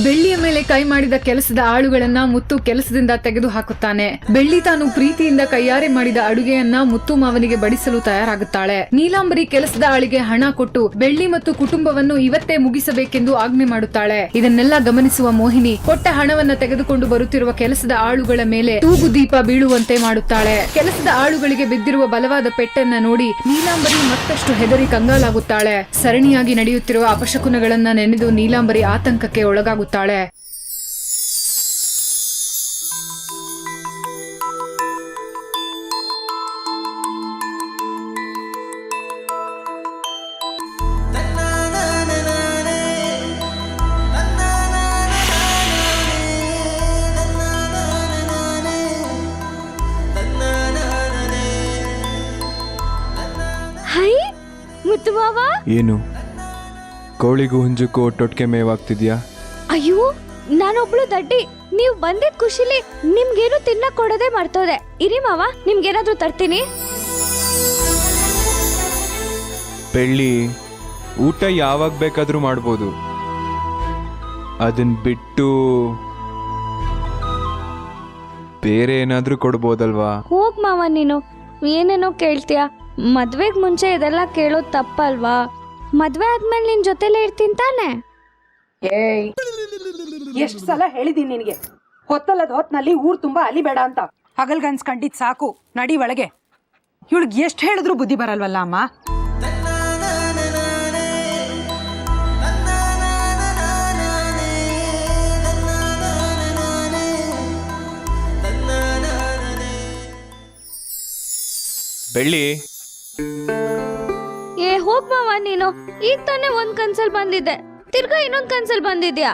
ಬೆಳ್ಳಿಯ ಮೇಲೆ ಕೈ ಮಾಡಿದ ಕೆಲಸದ ಆಳುಗಳನ್ನ ಮುತ್ತು ಕೆಲಸದಿಂದ ತೆಗೆದು ಹಾಕುತ್ತಾನೆ. ಬೆಳ್ಳಿ ತಾನು ಪ್ರೀತಿಯಿಂದ ಕೈಯಾರೆ ಮಾಡಿದ ಅಡುಗೆಯನ್ನ ಮುತ್ತು ಮಾವನಿಗೆ ಬಡಿಸಲು ತಯಾರಾಗುತ್ತಾಳೆ. ನೀಲಾಂಬರಿ ಕೆಲಸದ ಆಳಿಗೆ ಹಣ ಕೊಟ್ಟು ಬೆಳ್ಳಿ ಮತ್ತು ಕುಟುಂಬವನ್ನು ಇವತ್ತೇ ಮುಗಿಸಬೇಕೆಂದು ಆಜ್ಞೆ ಮಾಡುತ್ತಾಳೆ. ಇದನ್ನೆಲ್ಲ ಗಮನಿಸುವ ಮೋಹಿನಿ ಕೊಟ್ಟ ಹಣವನ್ನ ತೆಗೆದುಕೊಂಡು ಬರುತ್ತಿರುವ ಕೆಲಸದ ಆಳುಗಳ ಮೇಲೆ ತೂಗು ದೀಪ ಬೀಳುವಂತೆ ಮಾಡುತ್ತಾಳೆ. ಕೆಲಸದ ಆಳುಗಳಿಗೆ ಬಿದ್ದಿರುವ ಬಲವಾದ ಪೆಟ್ಟನ್ನ ನೋಡಿ ನೀಲಾಂಬರಿ ಮತ್ತಷ್ಟು ಹೆದರಿ ಕಂಗಾಲಾಗುತ್ತಾಳೆ. ಸರಣಿಯಾಗಿ ನಡೆಯುತ್ತಿರುವ ಅಪಶಕುನಗಳನ್ನ ನೆನೆದು ನೀಲಾಂಬರಿ ಆತಂಕಕ್ಕೆ ಒಳಗಾಗುತ್ತಾಳೆ. ಏನು ಕೋಳಿಗೂ ಹುಂಜಕ್ಕೂ ಒಟ್ಟೊಟ್ಟಿಗೆ ಮೇವಾಗ್ತಿದ್ಯಾ? ಅಯ್ಯೋ, ನಾನೊಬ್ಳು ದಡ್ಡಿ. ನೀವ್ ಬಂದಿದ್ ಖುಷಿಲಿ ನಿಮ್ಗೇನು ತಿನ್ನಕ್ ಕೊಡೋದೇ ಮರ್ತೋದೆ. ಇರಿ ಮಾವ, ನಿಮ್ಗೇನಾದ್ರೂ ತರ್ತೀನಿ. ಬೆಳ್ಳಿ ಊಟ ಯಾವಾಗ ಬೇಕಾದ್ರೂ ಮಾಡ್ಬೋದು, ಅದನ್ ಬಿಟ್ಟು ಬೇರೆ ಏನಾದ್ರೂ ಕೊಡ್ಬೋದಲ್ವಾ? ಹೋಗ್ ಮಾವ, ನೀನು ಏನೇನೋ ಕೇಳ್ತೀಯ. ಮದ್ವೆಗ್ ಮುಂಚೆ ಇದೆಲ್ಲ ಕೇಳೋದ್ ತಪ್ಪಲ್ವಾ? ಮದ್ವೆ ಆದ್ಮೇಲೆ ನಿನ್ ಜೊತೆಲೇ ಇರ್ತೀನಿ ತಾನೆ? ಏಯ್, ಎಷ್ಟ್ ಸಲ ಹೇಳಿದೀನಿ ನಿನಗೆ, ಹೊತ್ತಲ್ಲದ ಹೊತ್ನಲ್ಲಿ ಊರ್ ತುಂಬಾ ಅಲಿಬೇಡ ಅಂತ. ಹಗಲ್ಗನ್ಸ್ಕಂಡಿದ್ ಸಾಕು, ನಡಿ ಒಳಗೆ. ಇವಳಿಗೆ ಎಷ್ಟ್ ಹೇಳಿದ್ರು ಬುದ್ಧಿ ಬರಲ್ವಲ್ಲ ಅಮ್ಮ. ಬೆಳ್ಳಿ, ಏ ಹೋಗ್ ಮಾವ ನೀನು. ಈಗ ತಾನೇ ಒಂದ್ ಕನ್ಸಲ್ ಬಂದಿದ್ದೆ, ತಿರ್ಗಾ ಇನ್ನೊಂದ್ ಕನ್ಸಲ್ ಬಂದಿದ್ಯಾ?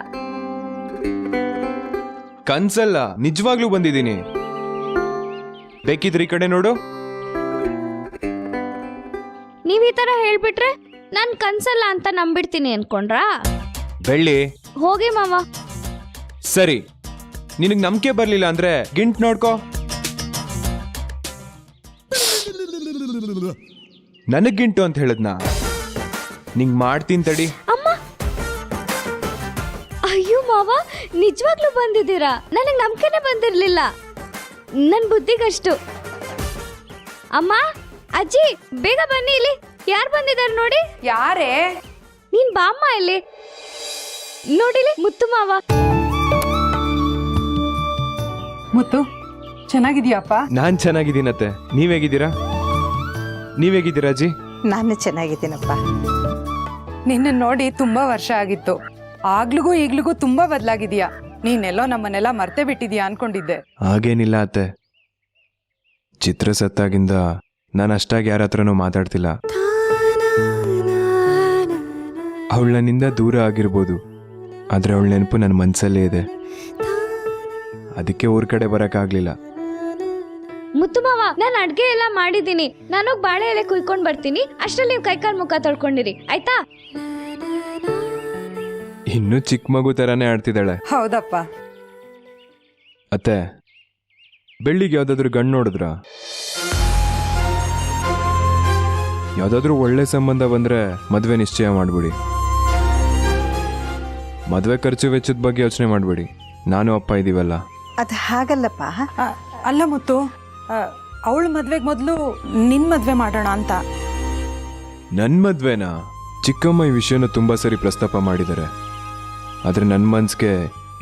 ಕನ್ಸಲ್ಲ, ನಿಜವಾಗ್ಲೂ ಬಂದಿದ್ದೀನಿ. ಬೇಕಿದ್ರೆ ಈ ಕಡೆ ನೋಡು. ನೀವ್ ಈ ತರ ಹೇಳ್ಬಿಟ್ರೆ ನಾನ್ ಕನ್ಸಲ್ಲ ಅಂತ ನಂಬಿಡ್ತೀನಿ ಅನ್ಕೊಂಡ್ರಾ? ಬೆಳ್ಳಿ, ಹೋಗಿ ಮಾವ. ಸರಿ, ನಿನಗ್ ನಂಬಿಕೆ ಬರ್ಲಿಲ್ಲ ಅಂದ್ರೆ ಗಿಂಟ್ ನೋಡ್ಕೋ. ನನಗ್ ಗಿಂಟು ಅಂತ ಹೇಳದ್ನಾ? ನಿಂಗ್ ಮಾಡ್ತೀನಿ ತಡಿ. ಅಮ್ಮ, ಅಯ್ಯೋ ಮಾವ, ನಿಜವಾಗ್ಲೂ ಬಂದಿದ್ದೀರಾ? ನನಗ್ ನಂಬಿಕೆನೆ ಬಂದಿರ್ಲಿಲ್ಲ. ನನ್ ಬುದ್ಧಿಗಷ್ಟು. ಅಮ್ಮ, ಅಜ್ಜಿ, ಬೇಗ ಬನ್ನಿ ಇಲ್ಲಿ. ಯಾರು ಬಂದಿದ್ದಾರೆ ನೋಡಿ. ಯಾರೇ? ನೀನ್ ಬಾಮ್ಮ ಇಲ್ಲಿ ನೋಡಿಲಿ, ಮುತ್ತು ಮಾವ. ಮುತ್ತು, ಚೆನ್ನಾಗಿದ್ಯಾಪ್ಪ? ನಾನ್ ಚೆನ್ನಾಗಿದ್ದೀನತ್ತೆ. ನೀವೇಗಿದ್ದೀರಾ? ನೀವೇಗಿದ್ದೀರಾ ಅಜ್ಜಿ? ನಾನು ಚೆನ್ನಾಗಿದ್ದೀನಪ್ಪ. ನಿನ್ನ ನೋಡಿ ತುಂಬಾ ವರ್ಷ ಆಗಿತ್ತು. ಆಗ್ಲಿಗೂ ಈಗ್ಲಿಗೂ ತುಂಬಾ ಬದಲಾಗಿದೀಯಾ. ನೀನೆಲ್ಲೋ ನಮ್ಮನ್ನೆಲ್ಲ ಮರ್ತೇ ಬಿಟ್ಟಿದ್ಯಾ ಅನ್ಕೊಂಡಿದ್ದೆ. ಹಾಗೇನಿಲ್ಲ ಅತ್ತೆ. ಚಿತ್ರ ಸತ್ತಾಗಿಂದ ನಾನು ಅಷ್ಟಾಗಿ ಯಾರ ಹತ್ರನೂ ಮಾತಾಡ್ತಿಲ್ಲ. ಅವಳು ನನ್ನಿಂದ ದೂರ ಆಗಿರ್ಬೋದು, ಆದ್ರೆ ಅವಳ ನೆನಪು ನನ್ನ ಮನಸ್ಸಲ್ಲೇ ಇದೆ. ಅದಕ್ಕೆ ಊರ್ ಕಡೆ ಬರಕ್ಕಾಗ್ಲಿಲ್ಲ. ಮುತ್ತು ಮಾವ, ನಾನು ಅಡ್ಗೆ ಎಲ್ಲ ಮಾಡಿದ್ದೀನಿ. ನಾನು ಬಾಳೆ ಎಲೆ ಕುಯ್ಕೊಂಡ್ ಬರ್ತೀನಿ. ಅಷ್ಟ್ರಲ್ಲಿ ನೀವು ಕೈಕಾಲ್ ಮುಖ ತೊಳ್ಕೊಂಡಿರಿ, ಆಯ್ತಾ? ಇನ್ನೂ ಚಿಕ್ಕ ಮಗು ತರಾನೇ ಆಡ್ತಿದ್ದಾಳೆ. ಹೌದಪ್ಪ. ಅತ್ತೆ, ಬೆಳ್ಳಿಗೆ ಯಾವ್ದಾದ್ರು ಗಂಡು ನೋಡಿದ್ರ? ಯಾವ್ದಾದ್ರು ಒಳ್ಳೆ ಸಂಬಂಧ ಬಂದ್ರೆ ಮದ್ವೆ ನಿಶ್ಚಯ ಮಾಡ್ಬಿಡಿ. ಮದ್ವೆ ಖರ್ಚು ವೆಚ್ಚದ ಬಗ್ಗೆ ಯೋಚನೆ ಮಾಡ್ಬೇಡಿ. ನಾನು ಅಪ್ಪ ಇದೀವಲ್ಲ. ಅದು ಹಾಗಲ್ಲಪ್ಪ. ಅಲ್ಲ ಮುತ್ತು, ಅವಳ ಮದ್ವೆಗ್ ಮೊದ್ಲು ನಿನ್ ಮದ್ವೆ ಮಾಡೋಣ ಅಂತ. ನನ್ ಮದ್ವೆನಾ? ಚಿಕ್ಕಮ್ಮ ಈ ವಿಷಯನ ತುಂಬಾ ಸರಿ ಪ್ರಸ್ತಾಪ ಮಾಡಿದ್ದಾರೆ. ಆದ್ರೆ ನನ್ನ ಮನ್ಸಿಗೆ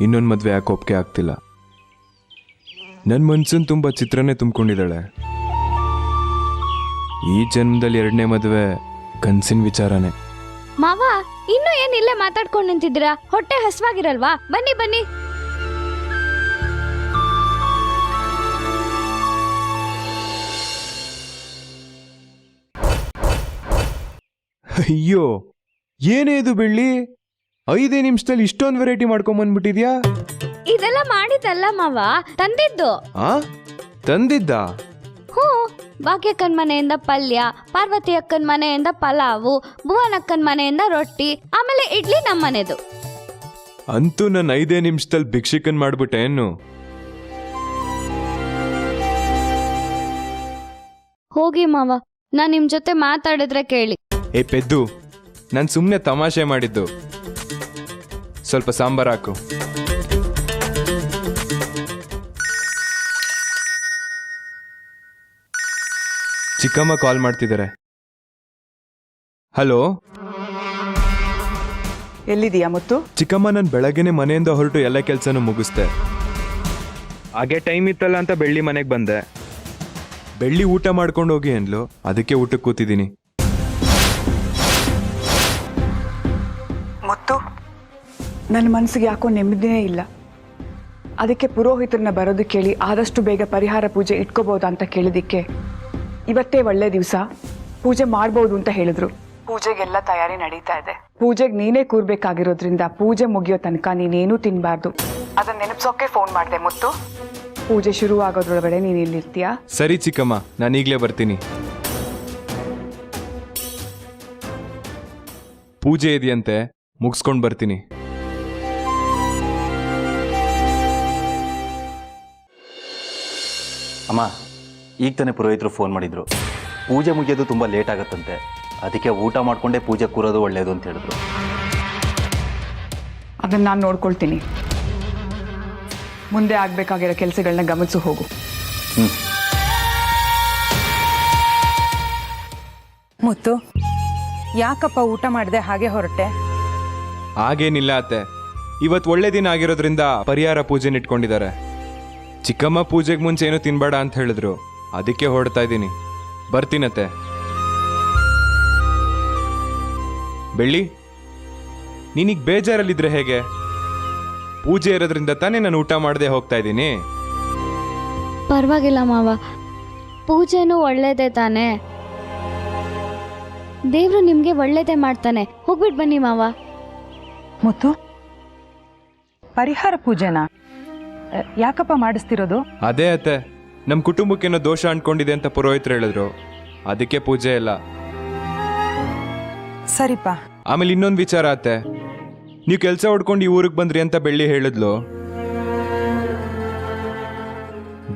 ಇನ್ನೊಂದು ಮದ್ವೆ ಯಾಕೆ ಒಪ್ಪಿಗೆ ಆಗ್ತಿಲ್ಲ. ನನ್ನ ಮನ್ಸನ್ ತುಂಬಾ ಚಿತ್ರನೇ ತುಂಬಿಕೊಂಡಿದ್ದಾಳೆ. ಈ ಜನ್ಮದಲ್ಲಿ ಎರಡನೇ ಮದ್ವೆ ಕನ್ಸಿನ ವಿಚಾರನೇ. ಮಾವ, ಇನ್ನು ಏನ್ ಇಲ್ಲೇ ಮಾತಾಡ್ಕೊಂಡು ನಿಂತಿದ್ದೀರಾ? ಹೊಟ್ಟೆ ಹಸ್ವಾಗಿರಲ್ವಾ? ಬನ್ನಿ ಬನ್ನಿ. ಅಯ್ಯೋ, ಏನೇ ಇದು ಬೆಳ್ಳಿ, 5 ನಿಮಿಷದಲ್ಲಿ ಇಷ್ಟೊಂದು ವೆರೈಟಿ ಮಾಡ್ಕೊಂಬಂದ್ಬಿಟ್ಟಿದ್ಯಾ? ಇದೆಲ್ಲ ಮಾಡಿದ್ದಲ್ಲ ಮಾವ, ತಂದಿದ್ದು. ತಂದಿದ್ದ? ಹ್ಞೂ, ಭಾಗ್ಯಕ್ಕನ್ ಮನೆಯಿಂದ ಪಲ್ಯ, ಪಾರ್ವತಿ ಅಕ್ಕನ್ ಮನೆಯಿಂದ ಪಲಾವು, ಭುವನ್ ಅಕ್ಕನ್ ಮನೆಯಿಂದ ರೊಟ್ಟಿ, ಆಮೇಲೆ ಇಡ್ಲಿ ನಮ್ಮನೆದು. ಅಂತೂ ನನ್ನ 5 ನಿಮಿಷದಲ್ಲಿ ಭಿಕ್ಷಿಕನ್ ಮಾಡ್ಬಿಟ್ಟೆ ಏನು? ಹೋಗಿ ಮಾವ, ನಾನ್ ನಿಮ್ ಜೊತೆ ಮಾತಾಡಿದ್ರೆ ಕೇಳಿ. ಏ ಪೆದ್ದು, ನಾನು ಸುಮ್ಮನೆ ತಮಾಷೆ ಮಾಡಿದ್ದು. ಸ್ವಲ್ಪ ಸಾಂಬಾರ್ ಹಾಕು. ಚಿಕ್ಕಮ್ಮ ಕಾಲ್ ಮಾಡ್ತಿದ್ದಾರೆ. ಹಲೋ ಎಲ್ಲಿದೀಯಾ ಮುತ್ತು? ಚಿಕ್ಕಮ್ಮ, ನಾನು ಬೆಳಗ್ಗೆನೆ ಮನೆಯಿಂದ ಹೊರಟು ಎಲ್ಲ ಕೆಲಸನೂ ಮುಗಿಸ್ದೆ. ಹಾಗೆ ಟೈಮ್ ಇತ್ತಲ್ಲ ಅಂತ ಬೆಳ್ಳಿ ಮನೆಗೆ ಬಂದೆ. ಬೆಳ್ಳಿ ಊಟ ಮಾಡ್ಕೊಂಡು ಹೋಗಿ ಅಂದ್ಲು, ಅದಕ್ಕೆ ಊಟಕ್ಕೆ ಕೂತಿದ್ದೀನಿ. ಮುತ್ತು, ನನ್ನ ಮನಸ್ಸಿಗೆ ಯಾಕೋ ನೆಮ್ಮದಿನೇ ಇಲ್ಲ. ಅದಕ್ಕೆ ಪುರೋಹಿತರನ್ನ ಬರೋದು ಕೇಳಿ ಆದಷ್ಟು ಬೇಗ ಪರಿಹಾರ ಪೂಜೆ ಇಟ್ಕೋಬಹುದಾ ಅಂತ ಕೇಳಿದಿಕ್ಕೆ ಇವತ್ತೇ ಒಳ್ಳೆ ದಿವಸ, ಪೂಜೆ ಮಾಡ್ಬೋದು ಅಂತ ಹೇಳಿದ್ರು. ಪೂಜೆಗೆಲ್ಲ ತಯಾರಿ ನಡೀತಾ ಇದೆ. ಪೂಜೆಗೆ ನೀನೇ ಕೂರ್ಬೇಕಾಗಿರೋದ್ರಿಂದ ಪೂಜೆ ಮುಗಿಯೋ ತನಕ ನೀನೇನೂ ತಿನ್ಬಾರ್ದು. ಅದನ್ನ ನೆನಪಿಸೋಕೆ ಫೋನ್ ಮಾಡಿದೆ ಮುತ್ತು. ಪೂಜೆ ಶುರು ಆಗೋದ್ರೊಳಗಡೆ ನೀನು ಇಲ್ಲಿರ್ತೀಯಾ? ಸರಿ ಚಿಕ್ಕಮ್ಮ, ನಾನು ಈಗಲೇ ಬರ್ತೀನಿ. ಪೂಜೆ ಇದೆಯಂತೆ, ಮುಗಿಸ್ಕೊಂಡು ಬರ್ತೀನಿ. ಅಮ್ಮ, ಈಗ ತಾನೇ ಪುರೋಹಿತರು ಫೋನ್ ಮಾಡಿದ್ರು. ಪೂಜೆ ಮುಗಿಯೋದು ತುಂಬ ಲೇಟ್ ಆಗುತ್ತಂತೆ, ಅದಕ್ಕೆ ಊಟ ಮಾಡಿಕೊಂಡೇ ಪೂಜೆ ಕೂರೋದು ಒಳ್ಳೆಯದು ಅಂತ ಹೇಳಿದ್ರು. ಅದನ್ನ ನಾನು ನೋಡ್ಕೊಳ್ತೀನಿ. ಮುಂದೆ ಆಗಬೇಕಾಗಿರೋ ಕೆಲಸಗಳನ್ನ ಗಮನಿಸು ಹೋಗು. ಮುತ್ತು, ಯಾಕಪ್ಪ ಊಟ ಮಾಡದೆ ಹಾಗೆ ಹೊರಟೆ? ಹಾಗೇನಿಲ್ಲ ಅತ್ತೆ, ಇವತ್ತು ಒಳ್ಳೆ ದಿನ ಆಗಿರೋದ್ರಿಂದ ಪರಿಹಾರ ಪೂಜೆನ ಇಟ್ಕೊಂಡಿದ್ದಾರೆ. ಚಿಕ್ಕಮ್ಮ ಪೂಜೆಗೆ ಮುಂಚೆ ಏನು ತಿನ್ಬೇಡ ಅಂತ ಹೇಳಿದ್ರು, ಅದಕ್ಕೆ ಹೊರಡ್ತಾ ಇದ್ದೀನಿ. ಬರ್ತೀನತ್ತೆ. ಬೆಳ್ಳಿ, ನೀನೀಗ ಬೇಜಾರಲ್ಲಿದ್ರೆ ಹೇಗೆ? ಪೂಜೆ ಇರೋದ್ರಿಂದ ತಾನೇ ನಾನು ಊಟ ಮಾಡದೆ ಹೋಗ್ತಾ ಇದ್ದೀನಿ. ಪರವಾಗಿಲ್ಲ ಮಾವ, ಪೂಜೆನೂ ಒಳ್ಳೇದೇ ತಾನೇ. ದೇವ್ರು ನಿಮ್ಗೆ ಒಳ್ಳೇದೇ ಮಾಡ್ತಾನೆ. ಹೋಗ್ಬಿಟ್ಟು ಬನ್ನಿ ಮಾವ. ಮುತ್ತು, ಪರಿಹಾರ ಪೂಜೆನಾ ಯಾಕಪ್ಪ ಮಾಡಿಸ್ತಿರೋದು? ಅದೇ ಅತ್ತೆ, ನಮ್ಮ ಕುಟುಂಬಕ್ಕೇನೋ ದೋಷ ಅಂದ್ಕೊಂಡಿದೆ ಅಂತ ಪುರೋಹಿತರು ಹೇಳಿದ್ರು, ಅದಕ್ಕೆ ಪೂಜೆ ಇಲ್ಲ. ಸರಿಪ್ಪ. ಆಮೇಲೆ ಇನ್ನೊಂದು ವಿಚಾರ ಅತ್ತೆ, ನೀವು ಕೆಲಸ ಹೊಡ್ಕೊಂಡು ಈ ಊರಿಗೆ ಬಂದ್ರಿ ಅಂತ ಬೆಳ್ಳಿ ಹೇಳಿದ್ಲು.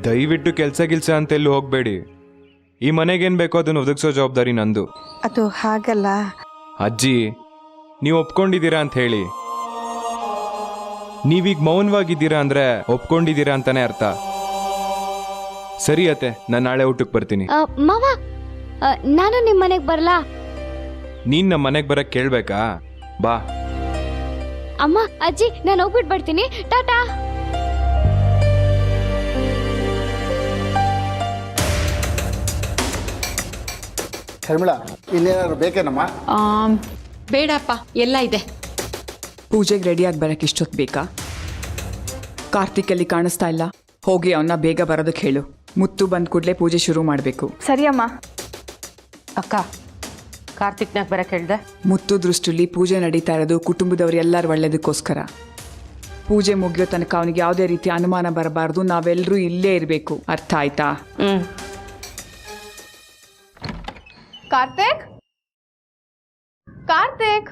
ದಯವಿಟ್ಟು ಕೆಲಸ ಅಂತ ಎಲ್ಲೂ ಹೋಗ್ಬೇಡಿ. ಈ ಮನೆಗೇನು ಬೇಕೋ ಅದನ್ನು ಒದಗಿಸೋ ಜವಾಬ್ದಾರಿ ನಂದು. ಅದು ಹಾಗಲ್ಲ. ಅಜ್ಜಿ, ನೀವು ಒಪ್ಕೊಂಡಿದ್ದೀರಾ ಅಂತ ಹೇಳಿ. ನೀವೀಗ ಮೌನವಾಗಿದ್ದೀರಾ ಅಂದ್ರೆ ಒಪ್ಕೊಂಡಿದ್ದೀರಾ ಅಂತಾನೆ ಅರ್ಥ. ಸರಿ ಅತ್ತೆ, ನಾನು ನಾಳೆ ಊಟಕ್ಕೆ ಬರ್ತೀನಿ. ಮಾವ, ನಾನು ನಿಮ್ಮ ಮನೆಗೆ ಬರಲಾ? ನೀನ್ ನಮ್ಮ ಮನೆಗೆ ಬರಕ್ ಕೇಳ್ಬೇಕಾ? ಬಾ. ಅಮ್ಮ, ಅಜ್ಜಿ, ನಾನು ಹೋಗ್ಬಿಟ್ಟು ಬರ್ತೀನಿ. ಟಾಟಾ. ಶರ್ಮಿಳಾ, ಇನ್ನೇನಾದ್ರು ಬೇಕೇನಮ್ಮ? ಬೇಡಪ್ಪ, ಎಲ್ಲ ಇದೆ. ಪೂಜೆಗೆ ರೆಡಿಯಾಗಿ ಬರಕ್ಕೆ ಇಷ್ಟೊತ್ತು ಬೇಕಾ? ಕಾರ್ತಿಕಲ್ಲಿ ಕಾಣಿಸ್ತಾ ಇಲ್ಲ. ಹೋಗಿ ಅವನ್ನ ಬೇಗ ಬರೋದಕ್ಕೆ ಹೇಳು. ಮುತ್ತು ಬಂದ ಕೂಡಲೇ ಪೂಜೆ ಶುರು ಮಾಡಬೇಕು. ಸರಿ ಅಮ್ಮ. ಅಕ್ಕ, ಕಾರ್ತಿಕ್ನಾಗ ಬರಕ್ಕೆ ಹೇಳ್ದೆ. ಮುತ್ತು ದೃಷ್ಟಿಲಿ ಪೂಜೆ ನಡೀತಾ ಇರೋದು ಕುಟುಂಬದವ್ರು ಎಲ್ಲರ ಒಳ್ಳೇದಕ್ಕೋಸ್ಕರ. ಪೂಜೆ ಮುಗಿಯೋ ತನಕ ಅವನಿಗೆ ಯಾವುದೇ ರೀತಿ ಅನುಮಾನ ಬರಬಾರ್ದು. ನಾವೆಲ್ಲರೂ ಇಲ್ಲೇ ಇರಬೇಕು. ಅರ್ಥ ಆಯ್ತಾ? ಕಾರ್ತಿಕ್, ಕಾರ್ತಿಕ್.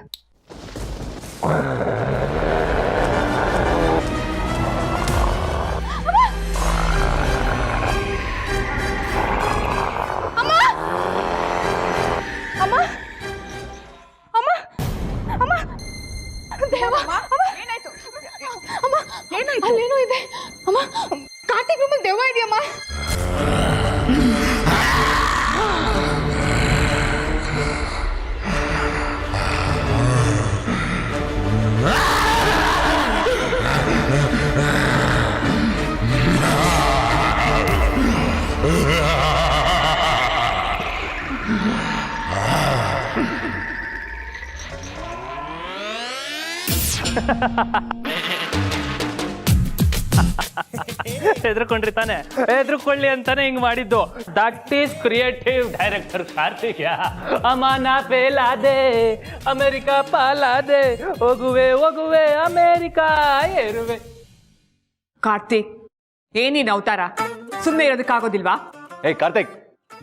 ಅಲ್ಲೇನೋ ಇದೆ ಅಮ್ಮ. ಕಾರ್ತಿಕ್ ರೂಮಲ್ಲಿ ದೆವ್ವ ಇದೆಯಮ್ಮ. ಹೆದರ್ಕೊಂಡ್ರಿ ತಾನೆ? ಹೆದರ್ಕೊಳ್ಳಿ ಅಂತಾನೆ ಹಿಂಗ್ ಮಾಡಿದ್ದು. That is creative director Karthik. ಅಮಾನ ಫೇಲಾದೆ, ಅಮೆರಿಕಾ ಪಾಲಾದೆ, ಹೋಗುವೆ ಹೋಗುವೆ ಅಮೆರಿಕಾ ಏರುವೆ. ಕಾರ್ತಿಕ್, ಏನೇನು ಅವತಾರ? ಸುಮ್ಮನೆ ಇರೋದಕ್ಕಾಗೋದಿಲ್ವಾ? ಏಯ್ ಕಾರ್ತಿಕ್,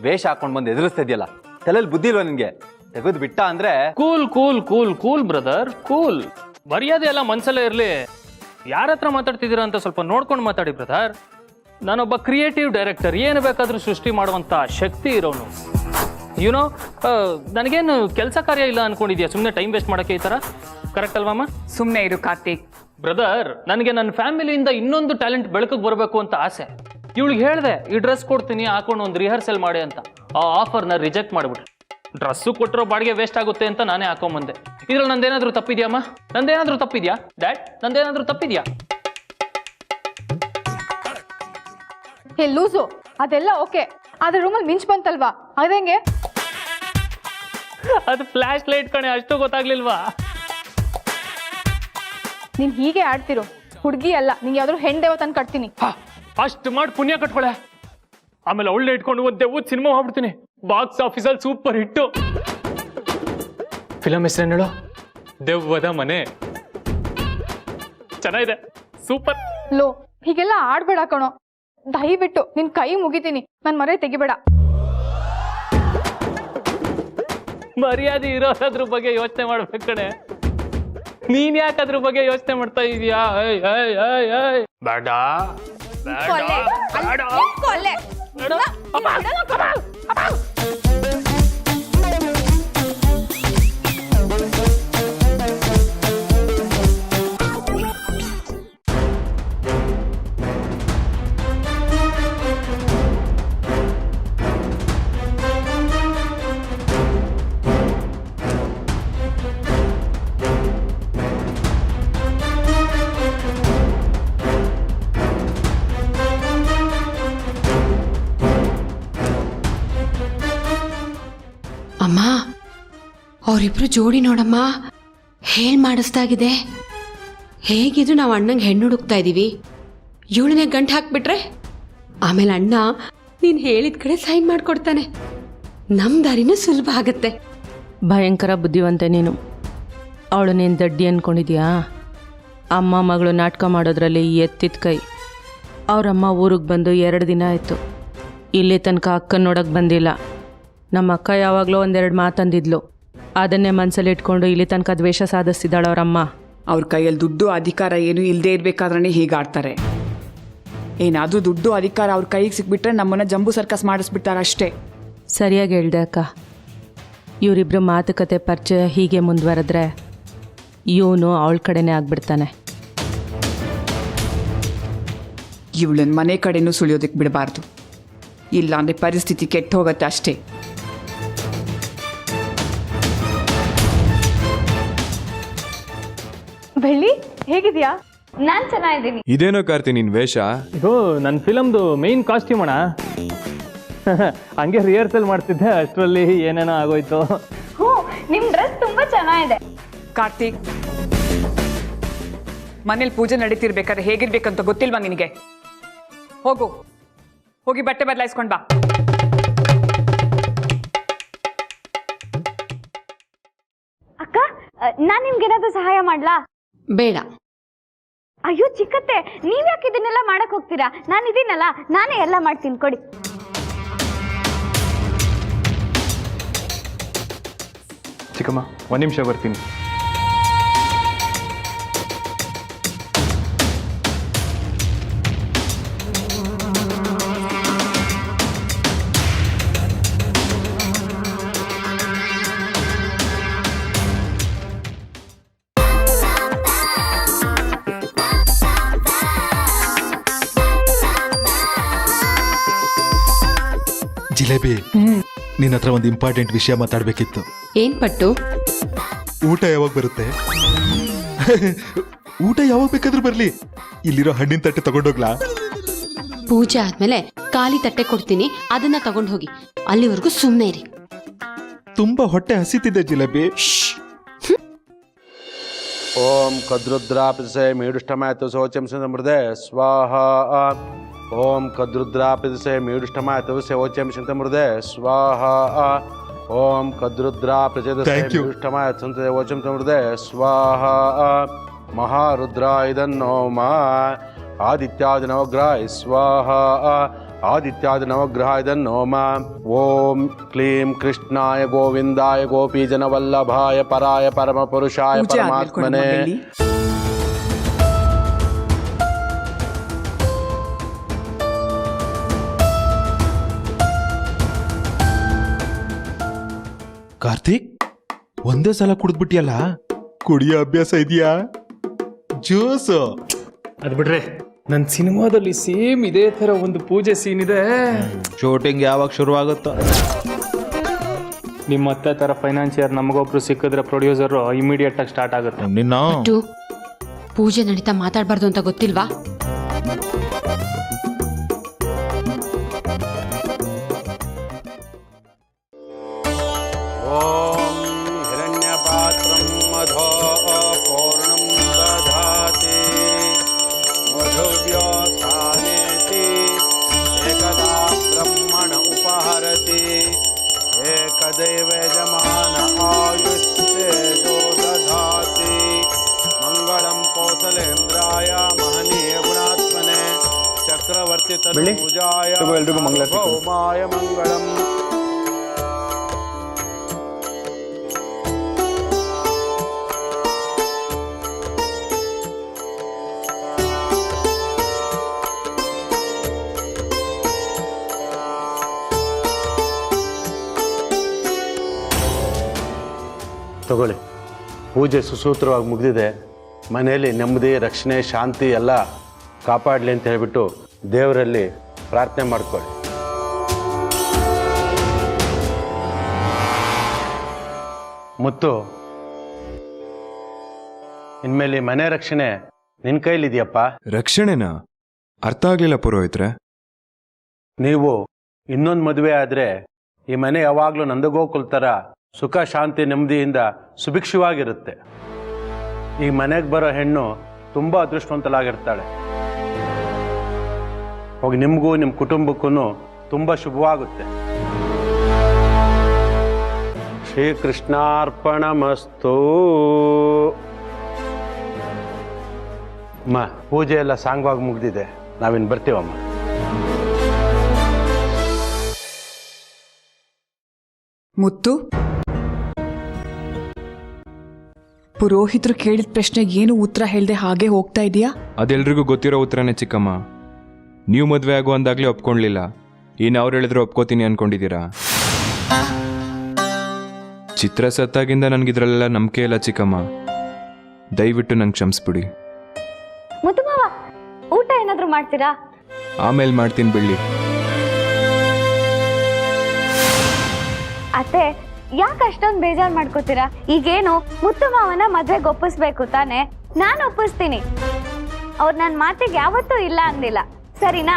ವೇಷ ಹಾಕೊಂಡು ಬಂದು ಎದುರಿಸ್ತಾ ಇದೆಯಲ್ಲ, ತಲೆಯಲ್ಲಿ ಬುದ್ಧಿ ಇಲ್ವಾ ನಿನ್ಗೆ? ತೆಗೆದು ಬಿಟ್ಟ ಅಂದ್ರೆ cool cool cool cool brother, cool. ಮರ್ಯಾದೆ ಎಲ್ಲ ಮನ್ಸಲ್ಲೇ ಇರ್ಲಿ. ಯಾರ ಹತ್ರ ಮಾತಾಡ್ತಿದ್ದೀರಾ ಅಂತ ಸ್ವಲ್ಪ ನೋಡ್ಕೊಂಡು ಮಾತಾಡಿ ಬ್ರದರ್. ನಾನೊಬ್ಬ ಕ್ರಿಯೇಟಿವ್ ಡೈರೆಕ್ಟರ್, ಏನು ಬೇಕಾದ್ರೂ ಸೃಷ್ಟಿ ಮಾಡುವಂತ ಶಕ್ತಿ ಇರೋನು. ಯುನೋ, ನನಗೇನು ಕೆಲಸ ಕಾರ್ಯ ಇಲ್ಲ ಅನ್ಕೊಂಡಿದ್ಯಾ ಸುಮ್ಮನೆ ಟೈಮ್ ವೇಸ್ಟ್ ಮಾಡೋಕ್ಕೆ ಈ ಥರ? ಕರೆಕ್ಟ್ ಅಲ್ವಮ್ಮ? ಸುಮ್ಮನೆ ಇರು ಕಾರ್ತಿಕ್. ಬ್ರದರ್, ನನಗೆ ನನ್ನ ಫ್ಯಾಮಿಲಿಯಿಂದ ಇನ್ನೊಂದು ಟ್ಯಾಲೆಂಟ್ ಬೆಳಕಿಗೆ ಬರಬೇಕು ಅಂತ ಆಸೆ. ಇವಳಿಗೆ ಹೇಳಿದೆ ಈ ಡ್ರೆಸ್ ಕೊಡ್ತೀನಿ ಹಾಕೊಂಡು ಒಂದು ರಿಹರ್ಸಲ್ ಮಾಡಿ ಅಂತ. ಆ ಆಫರ್ನ ರಿಜೆಕ್ಟ್ ಮಾಡಿಬಿಟ್ರೆ. ಡ್ರೆಸ್ಸು ಕೊಟ್ಟಿರೋ ಬಾಡಿಗೆ ವೇಸ್ಟ್ ಆಗುತ್ತೆ ಅಂತ ನಾನೇ ಹಾಕೊಂಬಂದೆ. ಇದ್ರಲ್ಲಿ ನಂದೇನಾದ್ರೂ ತಪ್ಪಿದ್ಯಾಮ್ಮ? ನಂದೇನಾದ್ರೂ ತಪ್ಪಿದ್ಯಾ ಡ್ಯಾಡ್? ನಂದೇನಾದ್ರೂ ತಪ್ಪಿದ್ಯಾ? ಹೇ ಲೂಸು, ಅದೆಲ್ಲ ಓಕೆ, ಆದ್ರೆ ರೂಮಲ್ಲಿ ಮಿಂಚ್ ಬಂತಲ್ವಾ, ಅದಂಗೆ? ಅದು ಫ್ಲಾಶ್ ಲೈಟ್ ಕಣೆ, ಅಷ್ಟು ಗೊತ್ತಾಗ್ಲಿಲ್ವಾ? ನೀನ್ ಹೀಗೆ ಆಡ್ತಿರು, ಹುಡುಗಿ ಅಲ್ಲ, ನಿಂಗೆ ಯಾವ್ದಾದ್ರು ಹೆಣ್ ದೇವತನ್ ಕಟ್ತೀನಿ. ಅಷ್ಟು ಮಾಡಿ ಪುಣ್ಯ ಕಟ್ಕೊಳೆ. ಆಮೇಲೆ ಒಳ್ಳೆ ಇಟ್ಕೊಂಡು ಒಂದು ದೆವ್ವದ ಸಿನಿಮಾ ಮಾಡ್ಬಿಡ್ತೀನಿ. ಬಾಕ್ಸ್ ಆಫೀಸಲ್ಲಿ ಸೂಪರ್ ಹಿಟ್ಟು. ಫಿಲಮ್ ಹೆಸರೇನು ಹೇಳು? ದೆವ್ವದ ಮನೆ. ಚೆನ್ನಾಗಿದೆ, ಸೂಪರ್. ಲೋ, ಹೀಗೆಲ್ಲ ಆಡ್ಬೇಡ ಕಣೋ, ದಯವಿಟ್ಟು ನಿನ್ ಕೈ ಮುಗಿತೀನಿ, ನನ್ ಮರೆ ತೆಗಿಬೇಡ. ಮರ್ಯಾದೆ ಇರೋದ್ರ ಬಗ್ಗೆ ಯೋಚನೆ ಮಾಡ್ಬೇಕು ಕಣೆ. ನೀನ್ ಯಾಕೆ ಅದ್ರ ಬಗ್ಗೆ ಯೋಚನೆ ಮಾಡ್ತಾ ಇದೀಯಾ? ಬೇಡ ಅಮ್ಮ, ಅವರಿಬ್ರು ಜೋಡಿ ನೋಡಮ್ಮ, ಹೇಳ್ ಮಾಡಿಸ್ದಾಗಿದೆ. ಹೇಗಿದ್ರು ನಾವು ಅಣ್ಣಂಗೆ ಹೆಣ್ಣು ಹುಡುಕ್ತಾ ಇದ್ದೀವಿ, ಇವಳನ್ನೇ ಗಂಟು ಹಾಕ್ಬಿಟ್ರೆ ಆಮೇಲೆ ಅಣ್ಣ ನೀನು ಹೇಳಿದ ಕಡೆ ಸೈನ್ ಮಾಡಿಕೊಡ್ತಾನೆ. ನಮ್ಮ ದಾರಿನೂ ಸುಲಭ ಆಗತ್ತೆ. ಭಯಂಕರ ಬುದ್ಧಿವಂತೆ ನೀನು. ಅವಳು ನೀನು ದಡ್ಡಿ ಅಂದ್ಕೊಂಡಿದ್ಯಾ? ಅಮ್ಮ ಮಗಳು ನಾಟಕ ಮಾಡೋದ್ರಲ್ಲಿ ಎತ್ತಿದ ಕೈ. ಅವರಮ್ಮ ಊರಿಗೆ ಬಂದು 2 ದಿನ ಆಯಿತು. ಇಲ್ಲಿ ತನಕ ಅಕ್ಕನ ನೋಡೋಕೆ ಬಂದಿಲ್ಲ. ನಮ್ಮ ಅಕ್ಕ ಯಾವಾಗಲೂ 1-2 ಮಾತಂದಿದ್ಲು. ಅದನ್ನೇ ಮನಸ್ಸಲ್ಲಿ ಇಟ್ಕೊಂಡು ಇಲ್ಲಿ ತನಕ ದ್ವೇಷ ಸಾಧಿಸ್ತಿದ್ದಾಳೆ ಅವರಮ್ಮ. ಅವ್ರ ಕೈಯಲ್ಲಿ ದುಡ್ಡು ಅಧಿಕಾರ ಏನು ಇಲ್ಲದೆ ಇರಬೇಕಾದ್ರೆ ಹೀಗಾಡ್ತಾರೆ. ಏನಾದರೂ ದುಡ್ಡು ಅಧಿಕಾರ ಅವ್ರ ಕೈಗೆ ಸಿಕ್ಬಿಟ್ರೆ ನಮ್ಮನ್ನ ಜಂಬೂ ಸರ್ಕಸ್ ಮಾಡಿಸ್ಬಿಡ್ತಾರೆ ಅಷ್ಟೇ. ಸರಿಯಾಗಿ ಹೇಳ್ದೆ ಅಕ್ಕ. ಇವರಿಬ್ಬರು ಮಾತುಕತೆ ಪರಿಚಯ ಹೀಗೆ ಮುಂದುವರೆದ್ರೆ ಇವನು ಅವಳ ಕಡೆನೇ ಆಗ್ಬಿಡ್ತಾನೆ. ಇವಳನ್ನ ಮನೆ ಕಡೆನೂ ಸುಳಿಯೋದಕ್ಕೆ ಬಿಡಬಾರ್ದು, ಇಲ್ಲಾಂದರೆ ಪರಿಸ್ಥಿತಿ ಕೆಟ್ಟು ಹೋಗುತ್ತೆ ಅಷ್ಟೇ. ಬೆಳ್ಳಿ, ಹೇಗಿದ್ಯಾ? ನಾನ್ ಚೆನ್ನಾಗಿದ್ದೀನಿ. ಇದೇನೋ ಕಾರ್ತಿ ನಿನ್ ವೇಷ? ಇದು ನನ್ನ ಫಿಲಮ್ದು ಮೇನ್ ಕಾಸ್ಟ್ಯೂಮ್ ಅಣ್ಣ. ಹಂಗೆ ರಿಹರ್ಸಲ್ ಮಾಡ್ತಿದ್ದೆ, ಅಷ್ಟರಲ್ಲಿ ಏನೇನೋ ಆಗೋಯ್ತು. ಹ್ಞೂ, ನಿಮ್ ಡ್ರೆಸ್ ತುಂಬಾ ಚೆನ್ನಾಗಿದೆ. ಕಾರ್ತಿಕ್, ಮನೇಲಿ ಪೂಜೆ ನಡೀತಿರ್ಬೇಕಾದ್ರೆ ಹೇಗಿರ್ಬೇಕಂತ ಗೊತ್ತಿಲ್ವಾ ನಿನಗೆ? ಹೋಗಿ ಬಟ್ಟೆ ಬದಲಾಯಿಸ್ಕೊಂಡ್ ಬಾ. ಅಕ್ಕ, ನಾನ್ ನಿಮ್ಗೇನಾದ್ರೂ ಸಹಾಯ ಮಾಡ್ಲಾ? ಬೇಡ. ಅಯ್ಯೋ ಚಿಕ್ಕತ್ತೆ, ನೀವ್ ಯಾಕೆ ಇದನ್ನೆಲ್ಲ ಮಾಡಕ್ ಹೋಗ್ತೀರಾ? ನಾನು ಇದೀನಲ್ಲ, ನಾನೇ ಎಲ್ಲ ಮಾಡ್ತೀನಿ, ಕೊಡಿ. ಚಿಕ್ಕಮ್ಮ 1 ನಿಮಿಷ ಬರ್ತೀನಿ. ಜಿಲೇಬಿ, ನಿನ್ನ ಹತ್ರ ಒಂದು ಇಂಪಾರ್ಟೆಂಟ್ ವಿಷಯ ಮಾತಾಡ್ಬೇಕಿತ್ತು. ಏನ್ ಪಟ್ಟು? ಊಟ ಯಾವಾಗ ಬರುತ್ತೆ? ಊಟ ಯಾವಾಗ ಬೇಕಾದ್ರೂ ಬರ್ಲಿ, ಇಲ್ಲಿರೋ ಹಣ್ಣಿನ ತಟ್ಟೆ ತಗೊಂಡೋಗ್ಲಾ? ಪೂಜೆ ಆದ್ಮೇಲೆ ಖಾಲಿ ತಟ್ಟೆ ಕೊಡ್ತೀನಿ, ಅದನ್ನ ತಗೊಂಡು ಹೋಗಿ. ಅಲ್ಲಿವರೆಗೂ ಸುಮ್ಮನೆ ಇರಿ. ತುಂಬಾ ಹೊಟ್ಟೆ ಹಸಿತಿದೆ ಜಿಲೇಬಿ. ಓಂ ಕದ್ರುದ್ರಾಪಿಸೆ ಮೇಡುಷ್ಟಮಾಯತು ಶೋಚಂ ಸಮೃದ್ಧೆ ಸ್ವಾಹ. ಓಂ ಕದ್ರುದ್ರಾಪಿಸೆ ಮೇಡುಷ್ಟಮಾಯತು ಶೋಚಂ ಸಮೃದ್ಧೆ ಸ್ವಾಹ. ಓಂ ಕದ್ರುದ್ರಾಪಿಸೆ ಮೇಡುಷ್ಟಮಾಯತು ಶೋಚಂ ಸಮೃದ್ಧೆ ಸ್ವಾಹ. ಮಹಾರುದ್ರಾಯ ಇದನ್ನೋಮ ಆದಿತ್ಯಾದಿ ನವಗ್ರಹಾಯ ಸ್ವಾಹ. ಆದಿತ್ಯಾದಿ ನವಗ್ರಹಾಯ ಇದನ್ನೋಮ. ಓಂ ಕ್ಲೀಂ ಕೃಷ್ಣಾಯ ಗೋವಿಂದಾಯ ಗೋಪೀಜನವಲ್ಲಭಾಯ ಪರಾಯ ಪರಮಪುರುಷಾಯ ಪರಮಾತ್ಮನೇ. ಕಾರ್ತಿಕ್, ಒಂದೇ ಸಲ ಕುಡಿದ್ಬಿಟ್ಟಿಯಲ್ಲ, ಕುಡಿಯೋ ಅಭ್ಯಾಸ ಇದೆಯಾ? ಜ್ಯೂಸು. ಅದು ಬಿಡ್ರೆ ನನ್ನ ಸಿನಿಮಾದಲ್ಲಿ ಸೇಮ್ ಇದೇ ಥರ ಒಂದು ಪೂಜೆ ಸೀನ್ ಇದೆ. ಶೂಟಿಂಗ್ ಯಾವಾಗ ಶುರು ಆಗುತ್ತೋ? ನಿಮ್ಮ ಅತ್ತೆ ಥರ ಫೈನಾನ್ಸಿಯರ್ ನಮಗೊಬ್ರು ಸಿಕ್ಕಿದ್ರೆ ಪ್ರೊಡ್ಯೂಸರು ಇಮಿಡಿಯೇಟ್ ಆಗಿ ಸ್ಟಾರ್ಟ್ ಆಗುತ್ತೆ. ನಿನ್ನ ಪೂಜೆ ನಡೀತಾ ಮಾತಾಡಬಾರ್ದು ಅಂತ ಗೊತ್ತಿಲ್ವಾ? ಓಂ ಹಿರಣ್ಯಪಾತ್ರಂ ಮಧೋ ಪೂರ್ಣಂ ದಧಾತಿ ಮಧುವ್ಯೋತ್ಥಾನೇತಿ ಏಕದಾ ಬ್ರಹ್ಮಣ ಉಪಹರತಿ ಏಕದೈವ ಯಜಮಾನ ಆಯುಷ್ಯೇಜೋ ದಧಾತಿ ಮಂಗಳಂ ಕೌಸಲೇಂದ್ರಾಯ ಮಹನೀಯ ಗುಣಾತ್ಮನೆ ಚಕ್ರವರ್ತಿ ತನುಜಾಯ ಭೌಮಾಯ ಮಂಗಳಂ. ತಗೊಳ್ಳಿ, ಪೂಜೆ ಸುಸೂತ್ರವಾಗಿ ಮುಗಿದಿದೆ. ಮನೆಯಲ್ಲಿ ನೆಮ್ಮದಿ, ರಕ್ಷಣೆ, ಶಾಂತಿ ಎಲ್ಲ ಕಾಪಾಡಲಿ ಅಂತ ಹೇಳಿಬಿಟ್ಟು ದೇವರಲ್ಲಿ ಪ್ರಾರ್ಥನೆ ಮಾಡ್ಕೊಳ್ಳಿ. ಮುತ್ತು, ಇನ್ಮೇಲೆ ಮನೆ ರಕ್ಷಣೆ ನಿನ್ನ ಕೈಲಿದೆಯಪ್ಪ. ರಕ್ಷಣೆನಾ? ಅರ್ಥ ಆಗ್ಲಿಲ್ಲ ಪುರೋಹಿತ್ರೆ. ನೀವು ಇನ್ನೊಂದು ಮದುವೆ ಆದರೆ ಈ ಮನೆ ಯಾವಾಗಲೂ ನಂದಗೋಕುಲ್ ಥರ ಸುಖ, ಶಾಂತಿ, ನೆಮ್ಮದಿಯಿಂದ ಸುಭಿಕ್ಷವಾಗಿರುತ್ತೆ. ಈ ಮನೆಗೆ ಬರೋ ಹೆಣ್ಣು ತುಂಬ ಅದೃಷ್ಟವಂತಲಾಗಿರ್ತಾಳೆ. ಹೋಗಿ ನಿಮಗೂ ನಿಮ್ಮ ಕುಟುಂಬಕ್ಕೂ ತುಂಬ ಶುಭವಾಗುತ್ತೆ. ಶ್ರೀಕೃಷ್ಣಾರ್ಪಣಮಸ್ತು. ಅಮ್ಮ, ಪೂಜೆ ಎಲ್ಲ ಸಾಂಗವಾಗಿ ಮುಗ್ದಿದೆ, ನಾವಿನ್ನು ಬರ್ತೀವಮ್ಮ. ಮುತ್ತು, ಪುರೋಹಿತರು ಕೇಳಿದ ಪ್ರಶ್ನೆಗೆ ಏನು ಉತ್ತರ ಹೇಳ್ದೆ ಹಾಗೆ ಹೋಗ್ತಾ ಇದೀಯಾ? ಅದೆಲ್ರಿಗೂ ಗೊತ್ತಿರೋ ಉತ್ತರನೇ ಚಿಕ್ಕಮ್ಮ. ನೀವು ಮದುವೆ ಆಗೋ ಅಂದಾಗ್ಲೇ ಒಪ್ಕೊಂಡ್ಲಿಲ್ಲ, ಇನ್ನು ಅವ್ರು ಹೇಳಿದ್ರೆ ಒಪ್ಕೋತೀನಿ ಅನ್ಕೊಂಡಿದ್ದೀರಾ? ಚಿತ್ರ ಸತ್ತಾಗಿಂದ ನನಗಿದ್ರಲ್ಲೆಲ್ಲ ನಂಬಿಕೆ ಇಲ್ಲ ಚಿಕ್ಕಮ್ಮ. ದಯವಿಟ್ಟು ನಂಗೆ ಕ್ಷಮಿಸ್ಬಿಡಿ. ಮುತ್ತು ಮಾವ, ಊಟ ಏನಾದರೂ ಮಾಡ್ತೀರಾ? ಆಮೇಲೆ ಮಾಡ್ತೀನಿ ಬಿಡ್ಲಿ. ಅತ್ತೆ, ಯಾಕೆ ಅಷ್ಟೊಂದು ಬೇಜಾರು ಮಾಡ್ಕೋತೀರಾ? ಈಗೇನು ಮುತ್ತು ಮಾವನ ಮದ್ವೆಗೆ ಒಪ್ಪಿಸ್ಬೇಕು ತಾನೆ? ನಾನು ಒಪ್ಪಿಸ್ತೀನಿ. ಅವ್ರು ನನ್ನ ಮಾತಿಗೆ ಯಾವತ್ತೂ ಇಲ್ಲ ಅಂದಿಲ್ಲ, ಸರಿನಾ?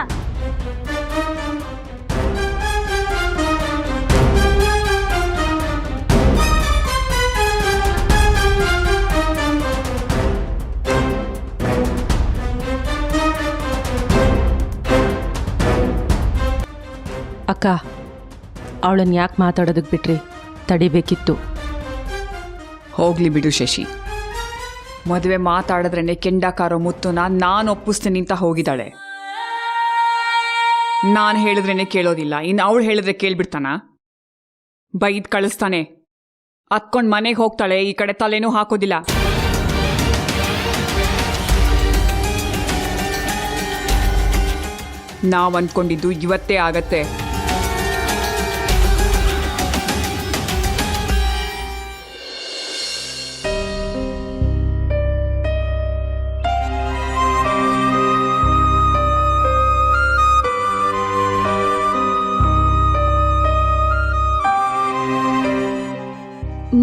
ಅಕ್ಕ, ಅವಳನ್ನ ಯಾಕೆ ಮಾತಾಡೋದಕ್ಕೆ ಬಿಟ್ರಿ? ತಡಿಬೇಕಿತ್ತು. ಹೋಗ್ಲಿ ಬಿಡು ಶಶಿ. ಮದುವೆ ಮಾತಾಡಿದ್ರೇನೆ ಕೆಂಡಕಾರೋ ಮುತ್ತುನ ನಾನು ಒಪ್ಪಿಸ್ತೀನಿ ಅಂತ ಹೋಗಿದ್ದಾಳೆ. ನಾನು ಹೇಳಿದ್ರೇನೆ ಕೇಳೋದಿಲ್ಲ, ಇನ್ನು ಅವಳು ಹೇಳಿದ್ರೆ ಕೇಳ್ಬಿಡ್ತಾನ? ಬೈದ್ ಕಳಿಸ್ತಾನೆ, ಹತ್ಕೊಂಡು ಮನೆಗೆ ಹೋಗ್ತಾಳೆ, ಈ ಕಡೆ ತಲೆನೂ ಹಾಕೋದಿಲ್ಲ. ನಾವ್ ಅನ್ಕೊಂಡಿದ್ದು ಇವತ್ತೇ ಆಗತ್ತೆ.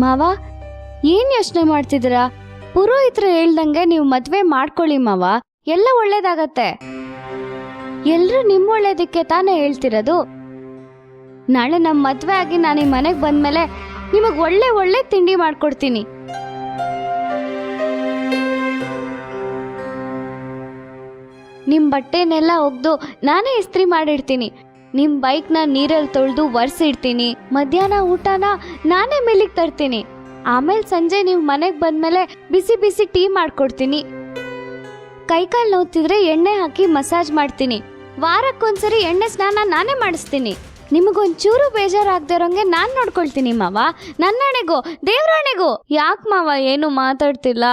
ಮಾವ, ಏನ್ ಯೋಚನೆ ಮಾಡ್ತಿದ್ದೀರಾ? ಪುರೋಹಿತರು ಹೇಳ್ದಂಗೆ ನೀವು ಮದ್ವೆ ಮಾಡ್ಕೊಳ್ಳಿ ಮಾವ, ಎಲ್ಲ ಒಳ್ಳೇದಾಗತ್ತೆ. ಎಲ್ರೂ ನಿಮ್ಮ ಒಳ್ಳೇದಕ್ಕೆ ತಾನೇ ಹೇಳ್ತಿರೋದು. ನಾಳೆ ನಮ್ಮ ಮದ್ವೆ ಆಗಿ ನಾನು ಈ ಮನೆಗೆ ಬಂದ್ಮೇಲೆ ನಿಮಗೆ ಒಳ್ಳೆ ಒಳ್ಳೆ ತಿಂಡಿ ಮಾಡ್ಕೊಡ್ತೀನಿ. ನಿಮ್ಮ ಬಟ್ಟೆನೆಲ್ಲ ಒಗ್ದು ನಾನೇ ಇಸ್ತ್ರಿ ಮಾಡಿಡ್ತೀನಿ. ನಿಮ್ಮ ಬೈಕ್ನ ನೀರಲ್ಲಿ ತೊಳೆದು ಒರೆಸಿಡ್ತೀನಿ. ಮಧ್ಯಾಹ್ನ ಊಟನ ನಾನೇ ಮೇಲಿಗೆ ತರ್ತೀನಿ. ಆಮೇಲೆ ಸಂಜೆ ನೀವು ಮನೆಗೆ ಬಂದಮೇಲೆ ಬಿಸಿ ಬಿಸಿ ಟೀ ಮಾಡ್ಕೊಡ್ತೀನಿ. ಕೈಕಾಲು ನೋವ್ತಿದ್ರೆ ಎಣ್ಣೆ ಹಾಕಿ ಮಸಾಜ್ ಮಾಡ್ತೀನಿ. ವಾರಕ್ಕೊಂದ್ಸರಿ ಎಣ್ಣೆ ಸ್ನಾನ ನಾನೇ ಮಾಡಿಸ್ತೀನಿ. ನಿಮಗೊಂಚೂರು ಬೇಜಾರಾಗ್ದಿರೋಂಗೆ ನಾನು ನೋಡ್ಕೊಳ್ತೀನಿ ಮಾವ. ನನ್ನಣೆಗೂ ದೇವ್ರಾಣೆಗೂ. ಯಾಕೆ ಮಾವ ಏನು ಮಾತಾಡ್ತಿಲ್ಲ?